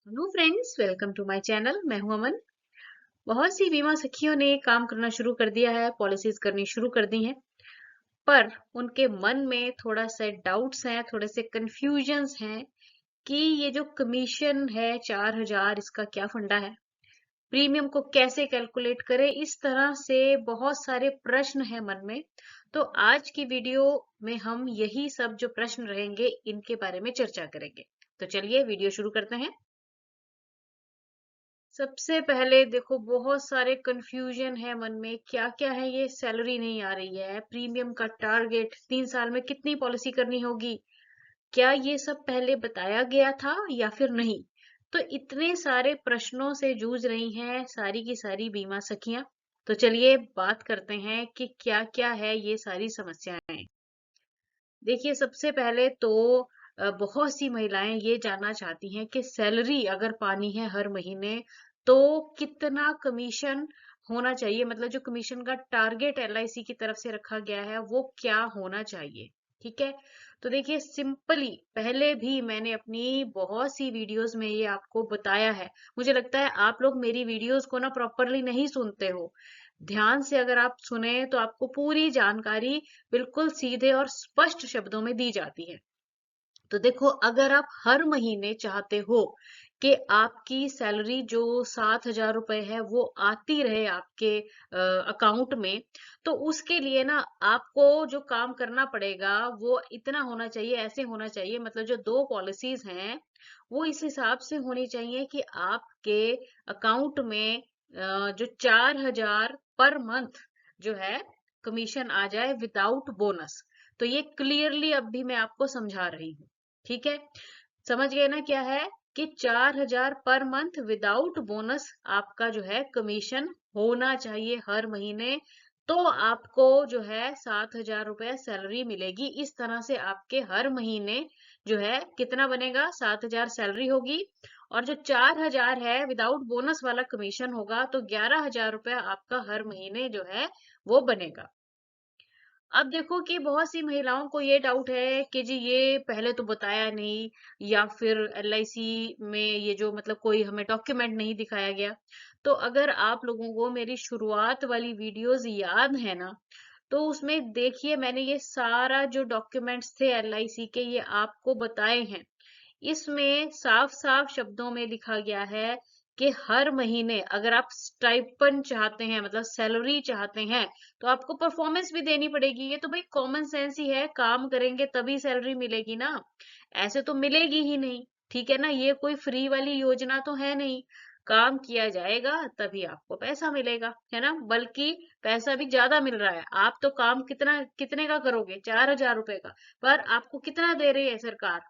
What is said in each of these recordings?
Hello friends, welcome to my channel. मैं हूं अमन। बहुत सी बीमा सखियों ने काम करना शुरू कर दिया है, पॉलिसीज करनी शुरू कर दी हैं, पर उनके मन में थोड़ा सा डाउट्स हैं, थोड़े से कंफ्यूजन्स हैं कि ये जो कमीशन है 4,000, इसका क्या फंडा है, प्रीमियम को कैसे कैलकुलेट करें। इस तरह से बहुत सारे प्रश्न हैं मन में। तो आज की वीडियो में हम यही सब जो प्रश्न रहेंगे इनके बारे में चर्चा करेंगे। तो चलिए वीडियो शुरू करते हैं। सबसे पहले देखो, बहुत सारे कंफ्यूजन है मन में। क्या क्या है ये? सैलरी नहीं आ रही है, प्रीमियम का टारगेट, 3 साल में कितनी पॉलिसी करनी होगी, क्या ये सब पहले बताया गया था या फिर नहीं? तो इतने सारे प्रश्नों से जूझ रही हैं सारी की सारी बीमा सखियां। तो चलिए बात करते हैं कि क्या क्या है ये सारी समस्याएं। देखिए, सबसे पहले तो बहुत सी महिलाएं ये जानना चाहती हैं कि सैलरी अगर पानी है हर महीने, तो कितना कमीशन होना चाहिए, मतलब जो कमीशन का टारगेट एलआईसी की तरफ से रखा गया है वो क्या होना चाहिए। ठीक है। तो देखिए, सिंपली पहले भी मैंने अपनी बहुत सी वीडियोस में ये आपको बताया है। मुझे लगता है आप लोग मेरी वीडियोस को ना प्रॉपरली नहीं सुनते हो। ध्यान से अगर आप सुने तो आपको पूरी जानकारी बिल्कुल सीधे और स्पष्ट शब्दों में दी जाती है। तो देखो, अगर आप हर महीने चाहते हो कि आपकी सैलरी जो 7,000 रुपए है वो आती रहे आपके अकाउंट में, तो उसके लिए ना आपको जो काम करना पड़ेगा वो इतना होना चाहिए, ऐसे होना चाहिए। मतलब जो दो पॉलिसीज हैं वो इस हिसाब से होनी चाहिए कि आपके अकाउंट में जो 4,000 पर मंथ जो है कमीशन आ जाए विदाउट बोनस। तो ये क्लियरली अब भी मैं आपको समझा रही हूँ। ठीक है। समझ गए ना क्या है? कि 4,000 पर मंथ विदाउट बोनस आपका जो है कमीशन होना चाहिए हर महीने। तो आपको जो है 7,000 रुपए सैलरी मिलेगी। इस तरह से आपके हर महीने जो है कितना बनेगा, 7,000 सैलरी होगी, और जो 4,000 है विदाउट बोनस वाला कमीशन होगा, तो 11,000 रुपया आपका हर महीने जो है वो बनेगा। अब देखो कि बहुत सी महिलाओं को ये डाउट है कि जी ये पहले तो बताया नहीं, या फिर एलआईसी में ये जो मतलब कोई हमें डॉक्यूमेंट नहीं दिखाया गया। तो अगर आप लोगों को मेरी शुरुआत वाली वीडियोस याद है ना, तो उसमें देखिए मैंने ये सारा जो डॉक्यूमेंट्स थे एलआईसी के ये आपको बताए हैं। इसमें साफ-साफ शब्दों में लिखा गया है कि हर महीने अगर आप स्टाइपेंड चाहते हैं, मतलब सैलरी चाहते हैं, तो आपको परफॉर्मेंस भी देनी पड़ेगी। ये तो भाई कॉमन सेंस ही है, काम करेंगे तभी सैलरी मिलेगी ना, ऐसे तो मिलेगी ही नहीं। ठीक है ना? ये कोई फ्री वाली योजना तो है नहीं। काम किया जाएगा तभी आपको पैसा मिलेगा, है ना? बल्कि पैसा भी ज्यादा मिल रहा है। आप तो काम कितना कितने का करोगे, 4,000 रुपए का, पर आपको कितना दे रही है सरकार?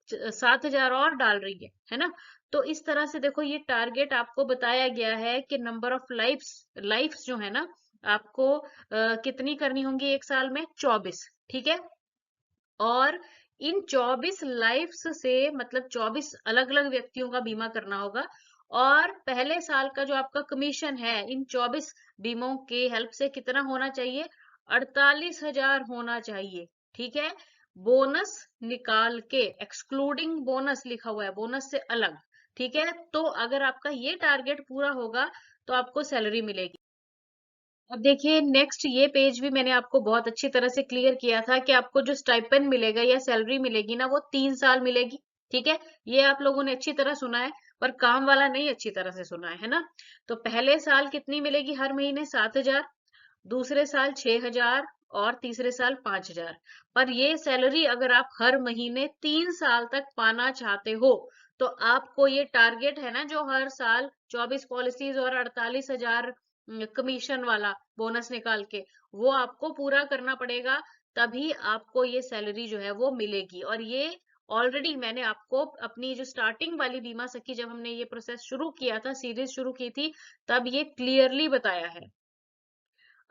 7,000 और डाल रही है ना? तो इस तरह से देखो, ये टारगेट आपको बताया गया है कि नंबर ऑफ लाइफ्स लाइफ्स जो है ना, आपको कितनी करनी होंगी एक साल में? 24। ठीक है। और इन 24 लाइफ्स से मतलब 24 अलग अलग व्यक्तियों का बीमा करना होगा। और पहले साल का जो आपका कमीशन है इन 24 बीमों के हेल्प से कितना होना चाहिए? 48,000 होना चाहिए। ठीक है। बोनस निकाल के, एक्सक्लूडिंग बोनस लिखा हुआ है, बोनस से अलग। ठीक है। तो अगर आपका ये टारगेट पूरा होगा तो आपको सैलरी मिलेगी। अब देखिए, नेक्स्ट ये पेज भी मैंने आपको बहुत अच्छी तरह से क्लियर किया था कि आपको जो स्टाइपेंड मिलेगा या सैलरी मिलेगी ना, वो 3 साल मिलेगी। ठीक है। ये आप लोगों ने अच्छी तरह सुना है, पर काम वाला नहीं अच्छी तरह से सुना है ना? तो पहले साल कितनी मिलेगी हर महीने? 7,000। दूसरे साल 6,000। और तीसरे साल 5,000। पर ये सैलरी अगर आप हर महीने 3 साल तक पाना चाहते हो, तो आपको ये टारगेट है ना जो हर साल 24 पॉलिसीज और 48,000 कमीशन वाला बोनस निकाल के, वो आपको पूरा करना पड़ेगा। तभी आपको ये सैलरी जो है वो मिलेगी। और ये ऑलरेडी मैंने आपको अपनी जो स्टार्टिंग वाली बीमा सखी, जब हमने ये प्रोसेस शुरू किया था, सीरीज शुरू की थी, तब ये क्लियरली बताया है।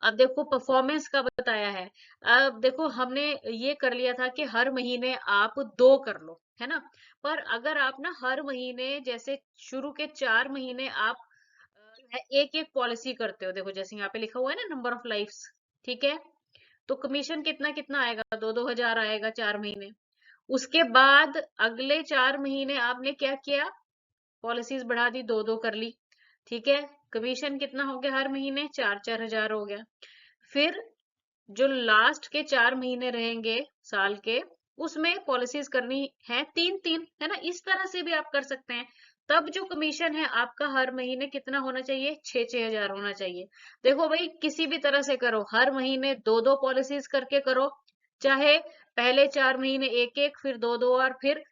अब देखो, परफॉर्मेंस का बताया है। अब देखो, हमने ये कर लिया था कि हर महीने आप 2 कर लो, है ना? पर अगर आप ना हर महीने, जैसे शुरू के 4 महीने आप जो है एक एक पॉलिसी करते हो, देखो जैसे यहाँ पे लिखा हुआ है ना, नंबर ऑफ लाइफ्स। ठीक है। तो कमीशन कितना कितना आएगा? 2-2 हजार आएगा 4 महीने। उसके बाद अगले 4 महीने आपने क्या किया? पॉलिसीज बढ़ा दी, 2-2 कर ली, ठीक है। कमीशन कितना हो गया हर महीने? 4-4 हजार हो गया। फिर जो लास्ट के 4 महीने रहेंगे साल के, उसमें पॉलिसीज करनी है 3-3, है ना? इस तरह से भी आप कर सकते हैं। तब जो कमीशन है आपका हर महीने कितना होना चाहिए? 6-6 हजार होना चाहिए। देखो भाई, किसी भी तरह से करो, हर महीने 2-2 पॉलिसीज करके करो, चाहे पहले 4 महीने 1-1, फिर 2-2, और फिर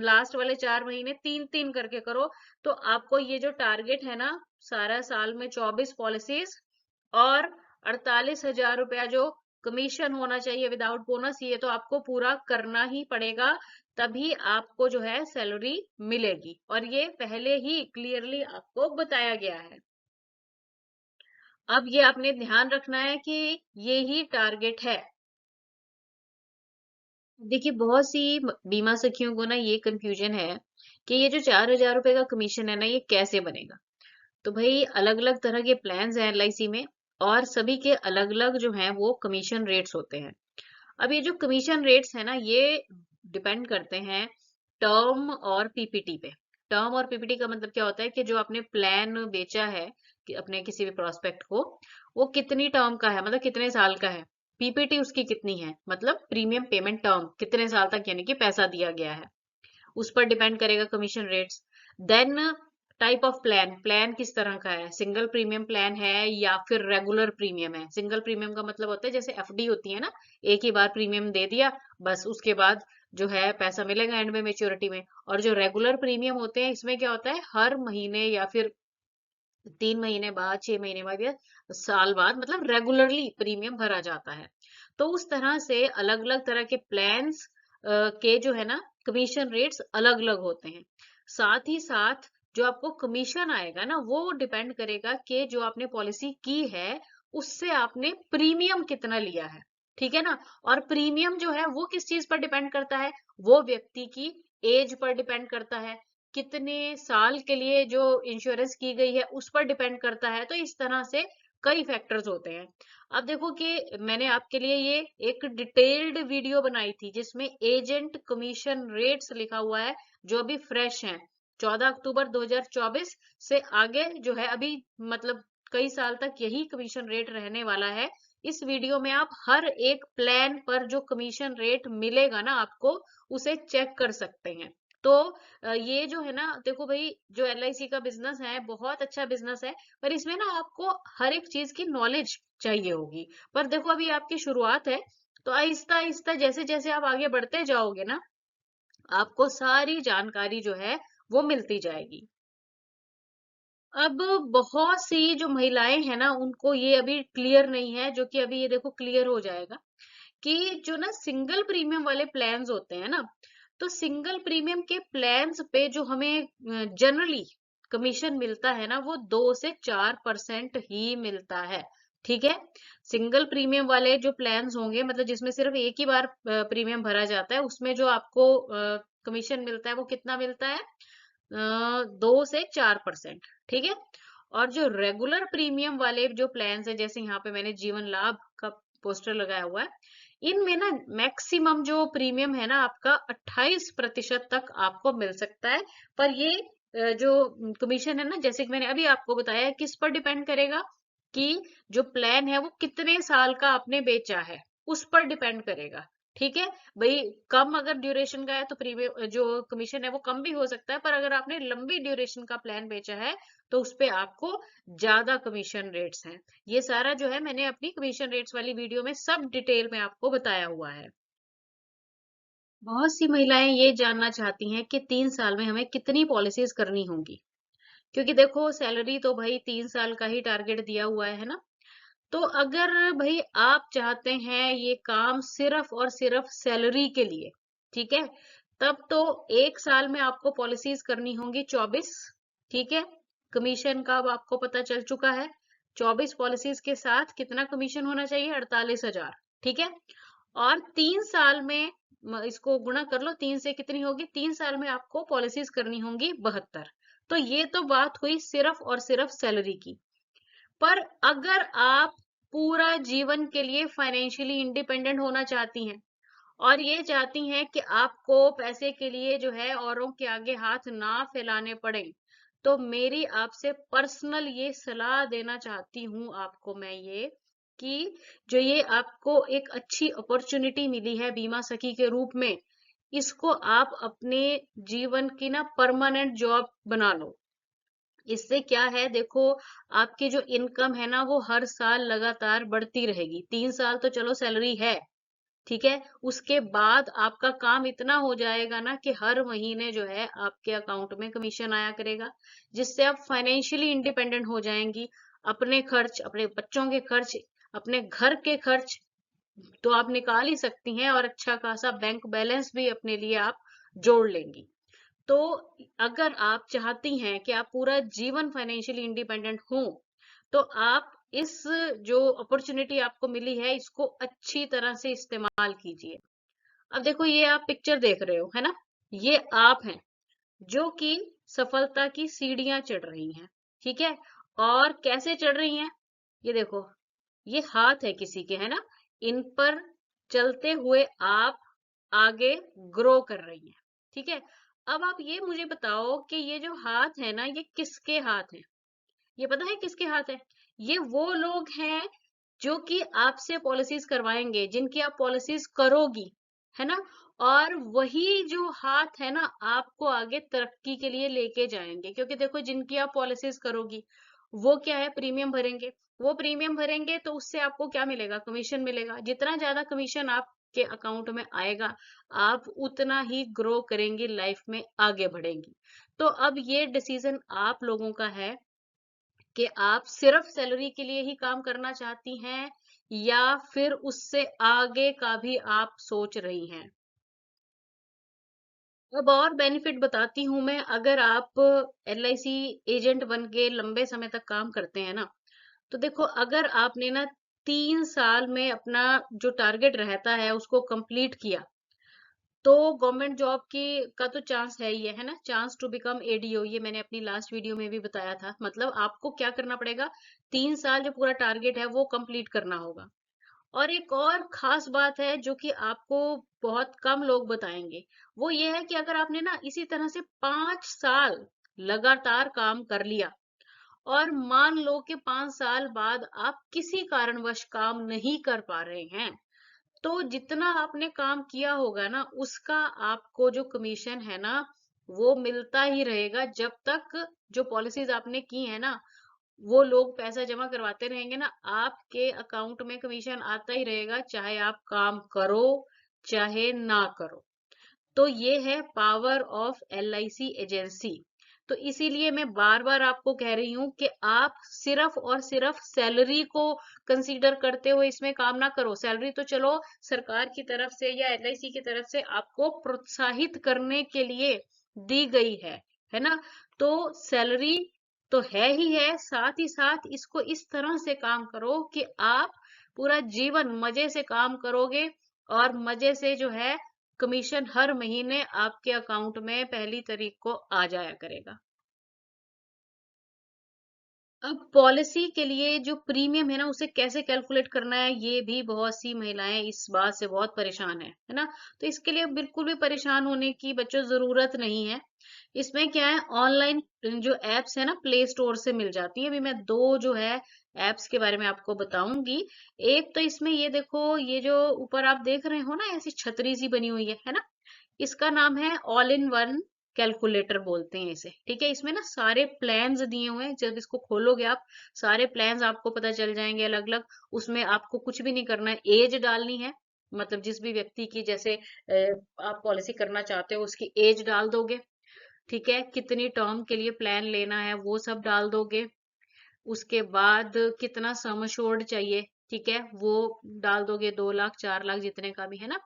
लास्ट वाले 4 महीने 3-3 करके करो, तो आपको ये जो टारगेट है ना, सारा साल में 24 पॉलिसीज और 48 हजार रुपया जो कमीशन होना चाहिए विदाउट बोनस, ये तो आपको पूरा करना ही पड़ेगा, तभी आपको जो है सैलरी मिलेगी, और ये पहले ही क्लियरली आपको बताया गया है। अब ये आपने ध्यान रखना है कि ये ही टारगेट है। देखिए, बहुत सी बीमा सखियों को ना ये कंफ्यूजन है कि ये जो 4 हजार रुपए का कमीशन है ना, ये कैसे बनेगा। तो भाई, अलग अलग तरह के प्लान्स हैं एलआईसी में, और सभी के अलग अलग जो हैं वो कमीशन रेट्स होते हैं। अब ये जो कमीशन रेट्स है ना, ये डिपेंड करते हैं टर्म और पीपीटी पे। टर्म और पीपीटी का मतलब क्या होता है कि जो आपने प्लान बेचा है कि अपने किसी भी प्रोस्पेक्ट को, वो कितनी टर्म का है, मतलब कितने साल का है। पीपीटी उसकी कितनी है, मतलब प्रीमियम पेमेंट टर्म, कितने साल तक यानी कि पैसा दिया गया है, उस पर डिपेंड करेगा commission rates. Then type of plan, plan किस तरह का है, सिंगल प्रीमियम प्लान है या फिर रेगुलर प्रीमियम है। सिंगल प्रीमियम का मतलब होता है जैसे एफडी होती है ना, एक ही बार प्रीमियम दे दिया, बस उसके बाद जो है पैसा मिलेगा एंड में मेच्योरिटी में। और जो रेगुलर प्रीमियम होते हैं, इसमें क्या होता है, हर महीने या फिर 3 महीने बाद, 6 महीने बाद, या साल बाद, मतलब रेगुलरली प्रीमियम भरा जाता है। तो उस तरह से अलग अलग तरह के प्लान्स के जो है ना, कमीशन रेट्स अलग अलग होते हैं। साथ ही साथ जो आपको कमीशन आएगा ना, वो डिपेंड करेगा कि जो आपने पॉलिसी की है उससे आपने प्रीमियम कितना लिया है, ठीक है ना। और प्रीमियम जो है वो किस चीज पर डिपेंड करता है, वो व्यक्ति की एज पर डिपेंड करता है, कितने साल के लिए जो इंश्योरेंस की गई है उस पर डिपेंड करता है। तो इस तरह से कई फैक्टर्स होते हैं। अब देखो कि मैंने आपके लिए ये एक डिटेल्ड वीडियो बनाई थी जिसमें एजेंट कमीशन रेट्स लिखा हुआ है, जो अभी फ्रेश हैं, 14 अक्टूबर 2024 से आगे जो है अभी, मतलब कई साल तक यही कमीशन रेट रहने वाला है। इस वीडियो में आप हर एक प्लान पर जो कमीशन रेट मिलेगा ना आपको, उसे चेक कर सकते हैं। तो ये जो है ना, देखो भाई, जो एलआईसी का बिजनेस है बहुत अच्छा बिजनेस है, पर इसमें ना आपको हर एक चीज की नॉलेज चाहिए होगी। पर देखो, अभी आपकी शुरुआत है, तो आहिस्ता आहिस्ता जैसे जैसे आप आगे बढ़ते जाओगे ना, आपको सारी जानकारी जो है वो मिलती जाएगी। अब बहुत सी जो महिलाएं हैं ना, उनको ये अभी क्लियर नहीं है, जो कि अभी ये देखो क्लियर हो जाएगा, कि जो ना सिंगल प्रीमियम वाले प्लान्स होते हैं ना, तो सिंगल प्रीमियम के प्लान्स पे जो हमें जनरली कमीशन मिलता है ना, वो 2 से 4% ही मिलता है, ठीक है। सिंगल प्रीमियम वाले जो प्लान्स होंगे, मतलब जिसमें सिर्फ एक ही बार प्रीमियम भरा जाता है, उसमें जो आपको कमीशन मिलता है वो कितना मिलता है? 2 से 4%, ठीक है। और जो रेगुलर प्रीमियम वाले जो प्लान्स है, जैसे यहाँ पे मैंने जीवन लाभ का पोस्टर लगाया हुआ है, इनमें ना मैक्सिमम जो प्रीमियम है ना आपका 28% तक आपको मिल सकता है। पर ये जो कमीशन है ना, जैसे कि मैंने अभी आपको बताया, किस पर डिपेंड करेगा, कि जो प्लान है वो कितने साल का आपने बेचा है, उस पर डिपेंड करेगा, ठीक है। भाई, कम अगर ड्यूरेशन का है तो प्रीमियम जो कमीशन है वो कम भी हो सकता है, पर अगर आपने लंबी ड्यूरेशन का प्लान बेचा है तो उस पे आपको ज्यादा कमीशन रेट्स हैं। ये सारा जो है मैंने अपनी कमीशन रेट्स वाली वीडियो में सब डिटेल में आपको बताया हुआ है। बहुत सी महिलाएं ये जानना चाहती हैं कि 3 साल में हमें कितनी पॉलिसीज करनी होंगी, क्योंकि देखो सैलरी तो भाई 3 साल का ही टारगेट दिया हुआ है ना। तो अगर भाई आप चाहते हैं ये काम सिर्फ और सिर्फ सैलरी के लिए, ठीक है, तब तो 1 साल में आपको पॉलिसीज करनी होंगी 24, ठीक है। कमीशन का अब आपको पता चल चुका है, 24 पॉलिसीज के साथ कितना कमीशन होना चाहिए? 48 हजार, ठीक है। और 3 साल में इसको गुणा कर लो, 3 से कितनी होगी? 3 साल में आपको पॉलिसीज करनी होंगी 72। तो ये तो बात हुई सिर्फ और सिर्फ सैलरी की। पर अगर आप पूरा जीवन के लिए फाइनेंशियली इंडिपेंडेंट होना चाहती हैं, और ये चाहती हैं कि आपको पैसे के लिए जो है औरों के आगे हाथ ना फैलाने पड़े। तो मेरी आपसे पर्सनल ये सलाह देना चाहती हूँ आपको मैं ये, कि जो ये आपको एक अच्छी अपॉर्चुनिटी मिली है बीमा सखी के रूप में, इसको आप अपने जीवन की ना परमानेंट जॉब बना लो। इससे क्या है देखो, आपकी जो इनकम है ना वो हर साल लगातार बढ़ती रहेगी। 3 साल तो चलो सैलरी है, ठीक है। उसके बाद आपका काम इतना हो जाएगा ना कि हर महीने जो है आपके अकाउंट में कमीशन आया करेगा, जिससे आप फाइनेंशियली इंडिपेंडेंट हो जाएंगी। अपने खर्च, अपने बच्चों के खर्च, अपने घर के खर्च तो आप निकाल ही सकती हैं, और अच्छा खासा बैंक बैलेंस भी अपने लिए आप जोड़ लेंगी। तो अगर आप चाहती हैं कि आप पूरा जीवन फाइनेंशियली इंडिपेंडेंट हो, तो आप इस जो अपॉर्चुनिटी आपको मिली है इसको अच्छी तरह से इस्तेमाल कीजिए। अब देखो, ये आप पिक्चर देख रहे हो है ना, ये आप हैं जो कि सफलता की सीढ़ियां चढ़ रही हैं, ठीक है। और कैसे चढ़ रही हैं, ये देखो, ये हाथ है किसी के, है ना। इन पर चलते हुए आप आगे ग्रो कर रही हैं, ठीक है। अब आप ये मुझे बताओ कि ये जो हाथ है ना, ये किसके हाथ है? ये पता है किसके हाथ है? ये वो लोग हैं जो कि आपसे पॉलिसीज करवाएंगे, जिनकी आप पॉलिसीज करोगी, है ना। और वही जो हाथ है ना आपको आगे तरक्की के लिए लेके जाएंगे, क्योंकि देखो, जिनकी आप पॉलिसीज करोगी वो क्या है, प्रीमियम भरेंगे। वो प्रीमियम भरेंगे तो उससे आपको क्या मिलेगा, कमीशन मिलेगा। जितना ज्यादा कमीशन आपके अकाउंट में आएगा, आप उतना ही ग्रो करेंगी लाइफ में, आगे बढ़ेंगी। तो अब ये डिसीजन आप लोगों का है कि आप सिर्फ सैलरी के लिए ही काम करना चाहती हैं, या फिर उससे आगे का भी आप सोच रही हैं। अब और बेनिफिट बताती हूँ मैं। अगर आप एलआईसी एजेंट बन के लंबे समय तक काम करते हैं ना, तो देखो, अगर आपने ना 3 साल में अपना जो टारगेट रहता है उसको कंप्लीट किया, तो गवर्नमेंट जॉब की का तो चांस है ही है ना। चांस टू बिकम एडीओ, ये मैंने अपनी लास्ट वीडियो में भी बताया था। मतलब आपको क्या करना पड़ेगा, 3 साल जो पूरा टारगेट है वो कंप्लीट करना होगा। और एक और खास बात है जो कि आपको बहुत कम लोग बताएंगे, वो ये है कि अगर आपने ना इसी तरह से 5 साल लगातार काम कर लिया, और मान लो कि 5 साल बाद आप किसी कारणवश काम नहीं कर पा रहे हैं, तो जितना आपने काम किया होगा ना उसका आपको जो कमीशन है ना वो मिलता ही रहेगा, जब तक जो पॉलिसीज आपने की है ना वो लोग पैसा जमा करवाते रहेंगे ना, आपके अकाउंट में कमीशन आता ही रहेगा, चाहे आप काम करो चाहे ना करो। तो ये है पावर ऑफ एलआईसी एजेंसी। तो इसीलिए मैं बार बार आपको कह रही हूँ कि आप सिर्फ और सिर्फ सैलरी को कंसीडर करते हुए इसमें काम ना करो। सैलरी तो चलो सरकार की तरफ से या एलआईसी की तरफ से आपको प्रोत्साहित करने के लिए दी गई है ना। तो सैलरी तो है ही है, साथ ही साथ इसको इस तरह से काम करो कि आप पूरा जीवन मजे से काम करोगे, और मजे से जो है कमीशन हर महीने आपके अकाउंट में पहली तारीख को आ जाया करेगा। अब पॉलिसी के लिए जो प्रीमियम है ना उसे कैसे कैलकुलेट करना है, ये भी बहुत सी महिलाएं इस बात से बहुत परेशान है ना। तो इसके लिए बिल्कुल भी परेशान होने की बच्चों जरूरत नहीं है। इसमें क्या है, ऑनलाइन जो एप्स है ना प्ले स्टोर से मिल जाती है। अभी मैं दो जो है एप्स के बारे में आपको बताऊंगी। एक तो इसमें ये देखो, ये जो ऊपर आप देख रहे हो ना ऐसी छतरी सी बनी हुई है ना, इसका नाम है ऑल इन वन कैलकुलेटर बोलते हैं इसे, ठीक है। इसमें ना सारे प्लान्स दिए हुए हैं, जब इसको खोलोगे आप सारे प्लान्स आपको पता चल जाएंगे अलग अलग। उसमें आपको कुछ भी नहीं करना है, एज डालनी है। मतलब जिस भी व्यक्ति की जैसे आप पॉलिसी करना चाहते हो उसकी एज डाल दोगे, ठीक है। कितनी टर्म के लिए प्लान लेना है वो सब डाल दोगे। उसके बाद कितना सम assured चाहिए, ठीक है, वो डाल दोगे, 2 लाख 4 लाख जितने का भी है ना।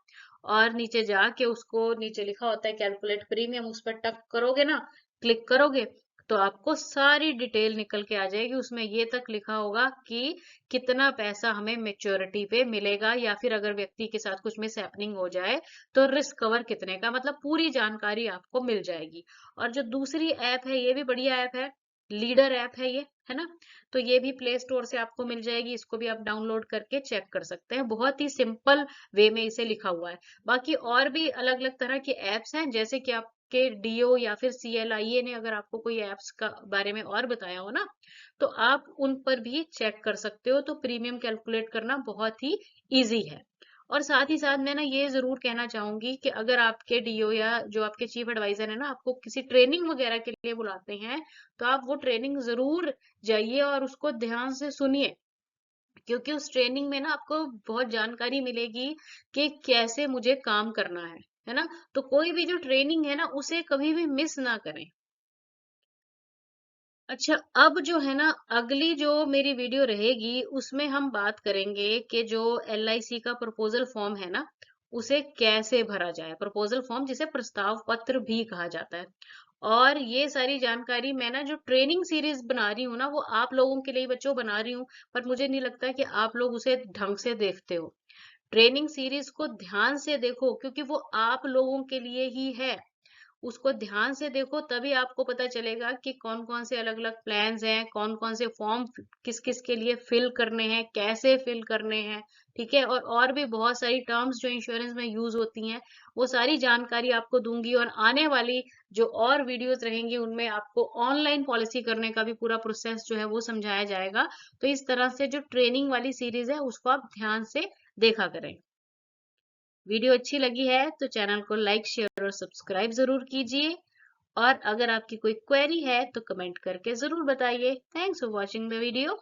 और नीचे जाके उसको नीचे लिखा होता है कैलकुलेट प्रीमियम, उस पर टक करोगे ना, क्लिक करोगे, तो आपको सारी डिटेल निकल के आ जाएगी। उसमें ये तक लिखा होगा कि कितना पैसा हमें मेच्योरिटी पे मिलेगा, या फिर अगर व्यक्ति के साथ कुछ मिस हैपनिंग हो जाए तो रिस्क कवर कितने का, मतलब पूरी जानकारी आपको मिल जाएगी। और जो दूसरी ऐप है ये भी बढ़िया ऐप है, लीडर ऐप है ये, है ना? तो ये भी प्ले स्टोर से आपको मिल जाएगी, इसको भी आप डाउनलोड करके चेक कर सकते हैं। बहुत ही सिंपल वे में इसे लिखा हुआ है। बाकी और भी अलग-अलग तरह के ऐप्स हैं, जैसे कि आपके डीओ या फिर सीएलआईए ने अगर आपको कोई ऐप्स का बारे में और बताया हो ना, तो आप उन पर भी चेक कर सकते हो। तो प्रीमियम कैलकुलेट करना बहुत ही ईज़ी है। और साथ ही साथ मैं ना ये ज़रूर कहना चाहूँगी कि अगर आपके डीओ या जो आपके चीफ एडवाइज़र है ना, आपको किसी ट्रेनिंग वगैरह के लिए बुलाते हैं, तो आप वो ट्रेनिंग ज़रूर जाइए और उसको ध्यान से सुनिए। क्योंकि उस ट्रेनिंग में ना आपको बहुत जानकारी मिलेगी कि कैसे मुझे काम करना है ना? तो कोई भी जो ट्रेनिंग है ना, उसे कभी भी मिस ना करें। अच्छा, अब जो है ना, अगली जो मेरी वीडियो रहेगी, उसमें हम बात करेंगे कि जो एलआईसी का प्रपोज़ल फॉर्म है ना, उसे कैसे भरा जाए। प्रपोज़ल फॉर्म जिसे प्रस्ताव पत्र भी कहा जाता है। और ये सारी जानकारी मैं ना जो ट्रेनिंग सीरीज़ बना रही हूँ ना, वो आप लोगों के लिए बच्चों बना रही हूँ, पर मुझे नहीं लगता कि आप लोग उसे ढंग से देखते हो। ट्रेनिंग सीरीज़ को ध्यान से देखो, क्योंकि वो आप लोगों के लिए ही है। उसको ध्यान से देखो, तभी आपको पता चलेगा कि कौन-कौन से अलग-अलग प्लान्स हैं, कौन-कौन से फॉर्म किस-किस के लिए फिल करने हैं, कैसे फिल करने हैं, ठीक है? और भी बहुत सारी टर्म्स जो इंश्योरेंस में यूज़ होती हैं, वो सारी जानकारी आपको दूँगी और आने वाली जो और वीडियोज़ रहेंगी, उनमें आपको ऑनलाइन पॉलिसी करने का भी पूरा प्रोसेस जो है वो समझाया जाएगा। तो इस तरह से जो ट्रेनिंग वाली सीरीज़ है, उसको आप ध्यान से देखा करें। वीडियो अच्छी लगी है तो चैनल को लाइक, शेयर और सब्सक्राइब ज़रूर कीजिए। और अगर आपकी कोई क्वेरी है तो कमेंट करके ज़रूर बताइए। Thanks for watching the video.